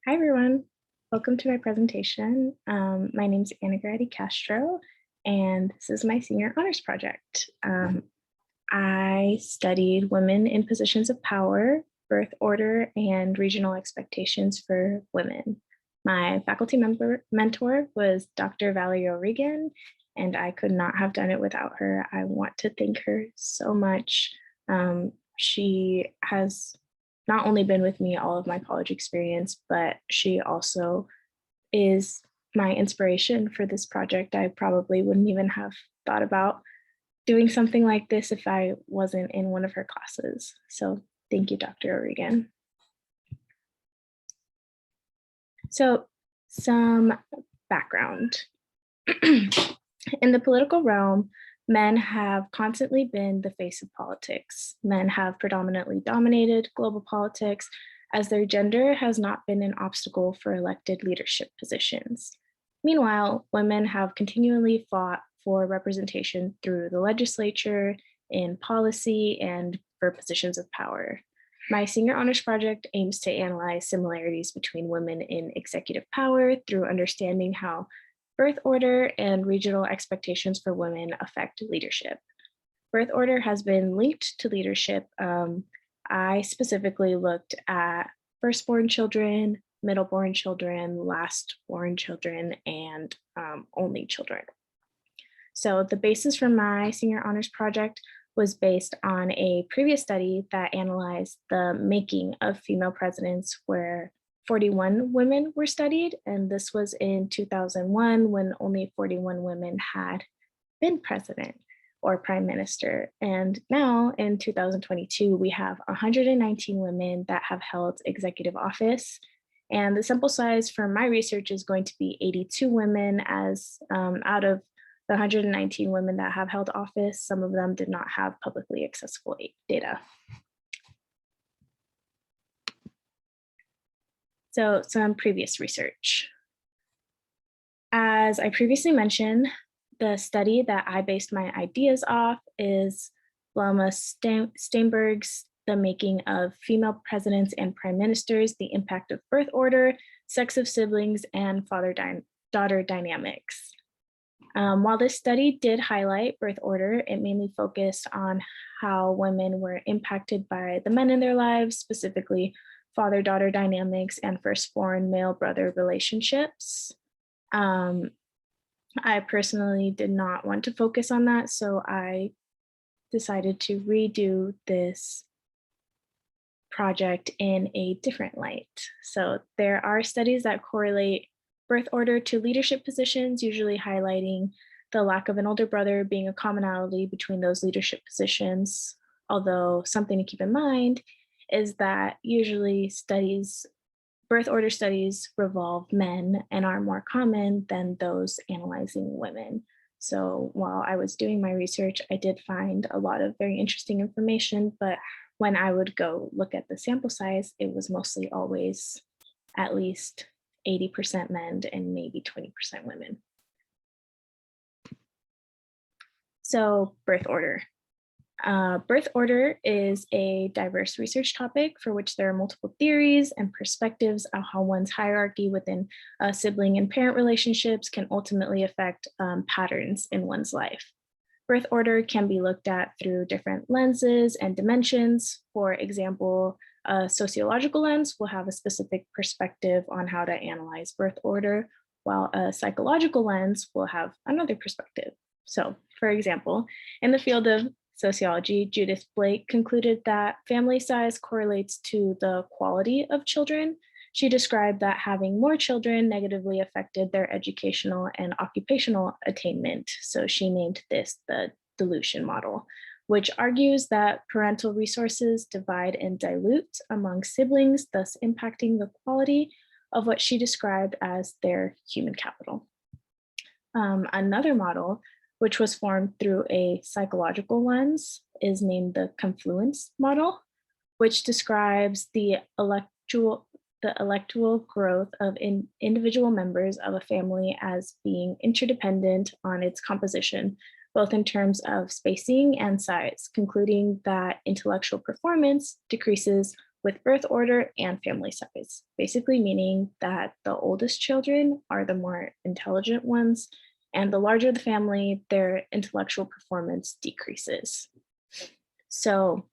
Hi, everyone. Welcome to my presentation. My name is AnaGoretti Castro, and this is my senior honors project. I studied women in positions of power, birth order, and regional expectations for women. My faculty mentor was Dr. Valerie O'Regan, and I could not have done it without her. I want to thank her so much. She has not only been with me all of my college experience, but she also is my inspiration for this project. I probably wouldn't even have thought about doing something like this if I wasn't in one of her classes. So thank you, Dr. O'Regan. So some background. In the political realm, men have constantly been the face of politics. Men have predominantly dominated global politics as their gender has not been an obstacle for elected leadership positions. Meanwhile, women have continually fought for representation through the legislature, in policy, and for positions of power. My senior honors project aims to analyze similarities between women in executive power through understanding how birth order and regional expectations for women affect leadership. Birth order has been linked to leadership. I specifically looked at firstborn children, middleborn children, lastborn children, and only children. So the basis for my senior honors project was based on a previous study that analyzed the making of female presidents where 41 women were studied, and this was in 2001 when only 41 women had been president or prime minister. And now in 2022, we have 119 women that have held executive office. And the sample size for my research is going to be 82 women as out of the 119 women that have held office, some of them did not have publicly accessible data. So some previous research. As I previously mentioned, the study that I based my ideas off is Bluma Steinberg's The Making of Female Presidents and Prime Ministers, the Impact of Birth Order, Sex of Siblings, and Father-Daughter Dynamics. While this study did highlight birth order, it mainly focused on how women were impacted by the men in their lives, specifically father-daughter dynamics and firstborn male-brother relationships. I personally did not want to focus on that, so I decided to redo this project in a different light. So there are studies that correlate birth order to leadership positions, usually highlighting the lack of an older brother being a commonality between those leadership positions. Although something to keep in mind is that usually birth order studies revolve men and are more common than those analyzing women. So while I was doing my research, I did find a lot of very interesting information, but when I would go look at the sample size, it was mostly always at least 80% men and maybe 20% women. So birth order. Birth order is a diverse research topic for which there are multiple theories and perspectives of how one's hierarchy within sibling and parent relationships can ultimately affect patterns in one's life. Birth order can be looked at through different lenses and dimensions. For example, a sociological lens will have a specific perspective on how to analyze birth order, while a psychological lens will have another perspective. So, for example, in the field of sociology, Judith Blake concluded that family size correlates to the quality of children. She described that having more children negatively affected their educational and occupational attainment. So she named this the dilution model, which argues that parental resources divide and dilute among siblings, thus impacting the quality of what she described as their human capital. Another model, which was formed through a psychological lens, is named the confluence model, which describes the electoral growth of individual members of a family as being interdependent on its composition, both in terms of spacing and size, concluding that intellectual performance decreases with birth order and family size, basically meaning that the oldest children are the more intelligent ones, and the larger the family, their intellectual performance decreases. So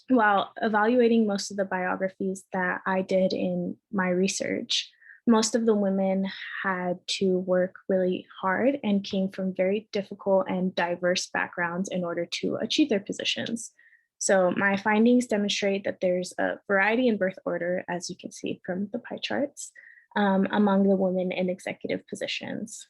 while evaluating most of the biographies that I did in my research, most of the women had to work really hard and came from very difficult and diverse backgrounds in order to achieve their positions. So my findings demonstrate that there's a variety in birth order, as you can see from the pie charts, among the women in executive positions.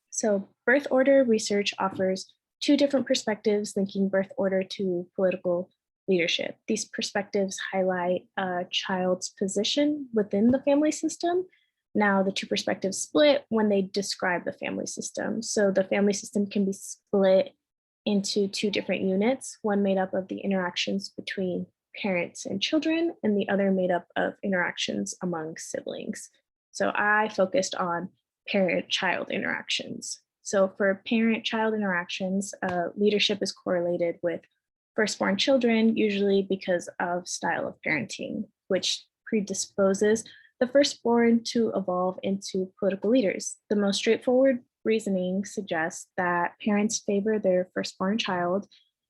So birth order research offers two different perspectives linking birth order to political leadership. These perspectives highlight a child's position within the family system. Now, the two perspectives split when they describe the family system. So the family system can be split into two different units, one made up of the interactions between parents and children, and the other made up of interactions among siblings. So I focused on parent-child interactions. So for parent-child interactions, leadership is correlated with firstborn children, usually because of style of parenting, which predisposes the firstborn to evolve into political leaders. The most straightforward reasoning suggests that parents favor their firstborn child,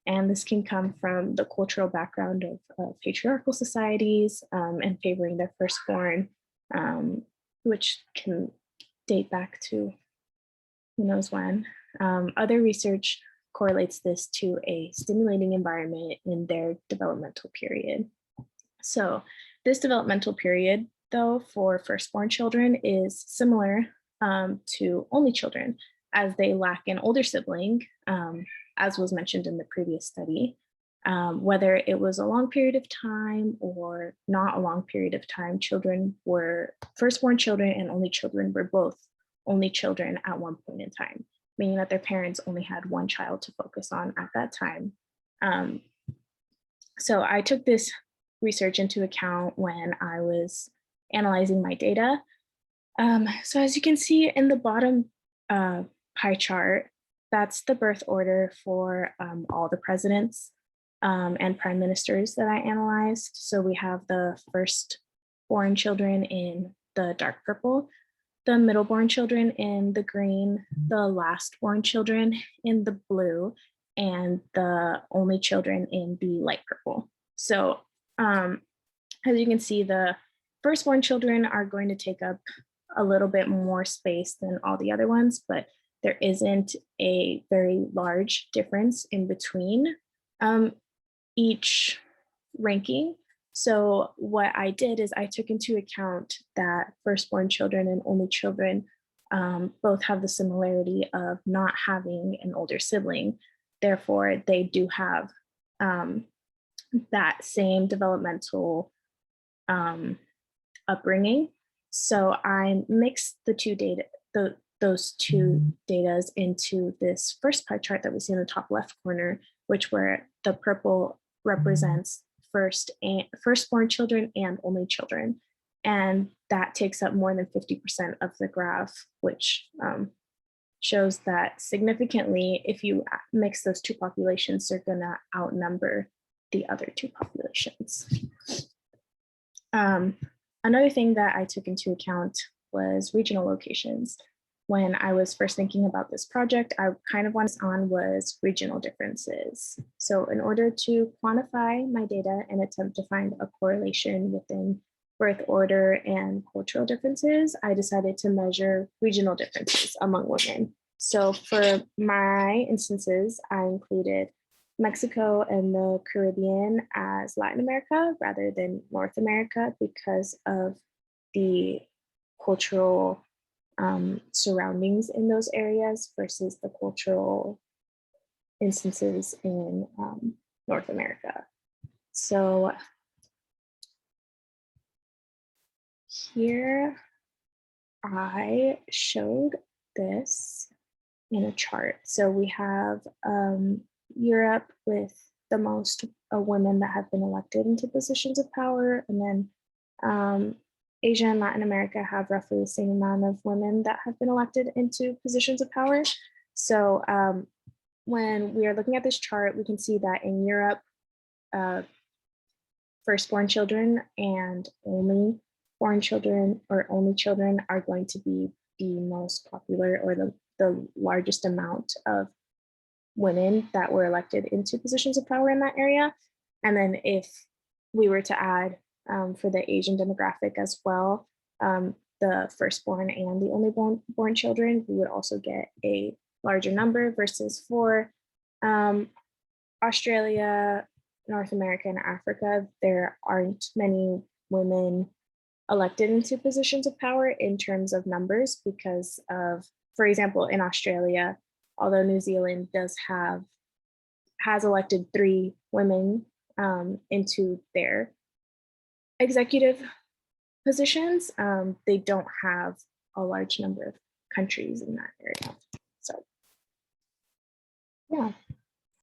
and this can come from the cultural background of patriarchal societies and favoring their firstborn, which can date back to who knows when. Other research correlates this to a stimulating environment in their developmental period. So this developmental period, though, for firstborn children is similar to only children, as they lack an older sibling, as was mentioned in the previous study. Whether it was a long period of time or not a long period of time, firstborn children and only children were both only children at one point in time, meaning that their parents only had one child to focus on at that time. So I took this research into account when I was analyzing my data. So as you can see in the bottom pie chart, that's the birth order for all the presidents and prime ministers that I analyzed. So we have the firstborn children in the dark purple, the middleborn children in the green, the lastborn children in the blue, and the only children in the light purple. So as you can see, the firstborn children are going to take up a little bit more space than all the other ones, but there isn't a very large difference in between each ranking. So what I did is I took into account that firstborn children and only children both have the similarity of not having an older sibling. Therefore, they do have that same developmental upbringing. So I mixed the two data, those two datas into this first pie chart that we see in the top left corner, which where the purple represents firstborn children and only children. And that takes up more than 50% of the graph, which shows that significantly, if you mix those two populations, they're gonna outnumber the other two populations. Another thing that I took into account was regional locations. When I was first thinking about this project, I kind of wanted on was regional differences. So in order to quantify my data and attempt to find a correlation within birth order and cultural differences, I decided to measure regional differences among women. So for my instances, I included Mexico and the Caribbean as Latin America rather than North America because of the cultural surroundings in those areas versus the cultural instances in North America. So here I showed this in a chart. So we have Europe with the most women that have been elected into positions of power, and then Asia and Latin America have roughly the same amount of women that have been elected into positions of power. So when we are looking at this chart, we can see that in Europe, firstborn children and only born children or only children are going to be the most popular or the largest amount of women that were elected into positions of power in that area. And then if we were to add for the Asian demographic as well, the firstborn and the only born children, we would also get a larger number versus for Australia, North America, and Africa, there aren't many women elected into positions of power in terms of numbers because of, for example, in Australia, although New Zealand has elected 3 women into their executive positions, they don't have a large number of countries in that area. So, yeah.